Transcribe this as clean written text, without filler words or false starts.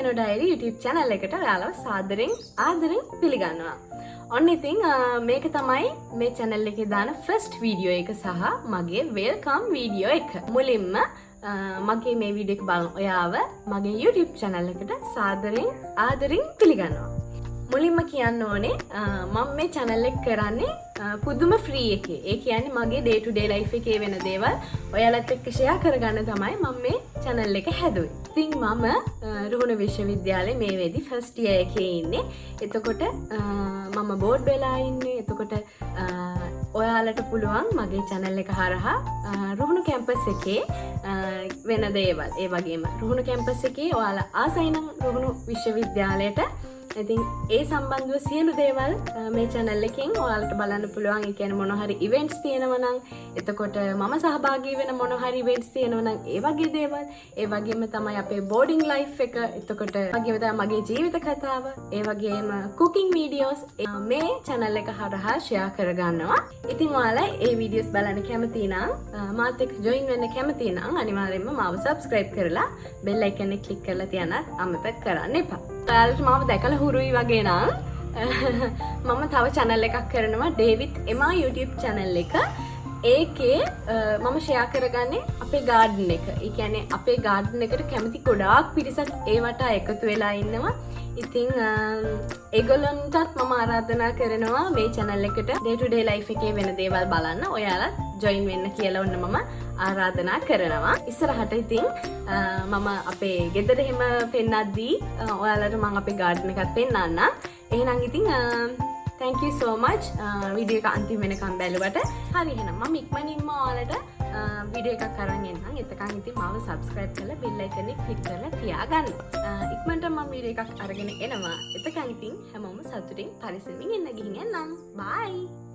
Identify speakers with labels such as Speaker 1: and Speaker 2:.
Speaker 1: හේනෝ diary YouTube channel එකට ඔයාලව සාදරෙන් ආදරෙන් පිළිගන්නවා. ඔන්න ඉතින් මේක තමයි මේ channel එකේ දාන first video එක සහ මගේ welcome video එක. මුලින්ම මගේ මේ වීඩියෝ එක බලන ඔයාව මගේ YouTube channel එකට සාදරෙන් ආදරෙන් පිළිගන්නවා. මුලින්ම කියන්න ඕනේ මම මේ channel එක කරන්නේ පුදුම free එකේ. ඒ කියන්නේ මගේ day to day life එකේ වෙන දේවල් ඔයාලත් එක්ක share කරගන්න තමයි මම මේ channel එක හැදුවේ. ඉතින් මම රුහුණ විශ්වවිද්‍යාලයේ මේ වෙදි first year එකේ ඉන්නේ. එතකොට මම board වෙලා ඉන්නේ. එතකොට ඔයාලට පුළුවන් මගේ channel එක හරහා රුහුණ campus එකේ වෙන දේවල් ඒ වගේම රුහුණ campus එකේ ඔයාලා ආසයි නම් රුහුණ විශ්වවිද්‍යාලයට ඉතින් ඒ සම්බන්ධව සියලු දේවල් මේ channel එකෙන් ඔයාලට බලන්න පුළුවන්. ඒ කියන්නේ මොන හරි events තියෙනවා නම් එතකොට මම සහභාගී වෙන මොන හරි events තියෙනවා නම් ඒ වගේ දේවල් ඒ වගේම තමයි අපේ boarding life එක එතකොට වගේම තමයි මගේ ජීවිත කතාව ඒ වගේම cooking videos මේ channel එක හරහා share කරගන්නවා. ඉතින් ඔයාලා ඒ videos බලන්න කැමති නම් මාත් එක්ක join වෙන්න කැමති නම් අනිවාර්යෙන්ම මාව subscribe කරලා bell icon එක click කරලා තියන්නත් අමතක කරන්න එපා. ඔයාලට මාව දැකලා හුරුයි වගේ නම් මම තව channel එකක් කරනවා ඩේවිඩ් එමා YouTube channel එක. ඒකේ මම share කරගන්නේ අපේ garden එක. ඒ කියන්නේ අපේ garden එකට කැමති ගොඩාක් පිරිසක් ඒ වටා එකතු වෙලා ඉන්නවා. ඉතින් ඒගොල්ලන්ටත් මම ආරාධනා කරනවා මේ channel එකට day to day life එකේ වෙන දේවල් බලන්න ඔයාලත් join වෙන්න කියලා ඔන්න මම ආරාධනා කරනවා. ඉස්සරහට ඉතින් මම අපේ ගෙදර එහෙම පෙන්නද්දී ඔයාලට මම අපේ garden එකත් පෙන්නන්නම්. එහෙනම් ඉතින් thank you so much video එක අන්තිම වෙනකම් බැලුවට. හරි එහෙනම් මම ඉක්මනින්ම ඔයාලට video එකක් අරන් එන්නම්. එතකන් ඉතින් මාව subscribe කරලා bell icon එක click කරලා තියාගන්න. ඉක්මනට මම video එකක් අරගෙන එනවා. එතකන් ඉතින් හැමෝම සතුටින් පරිස්සමින් ඉන්න ගිහින් එන්නම්. bye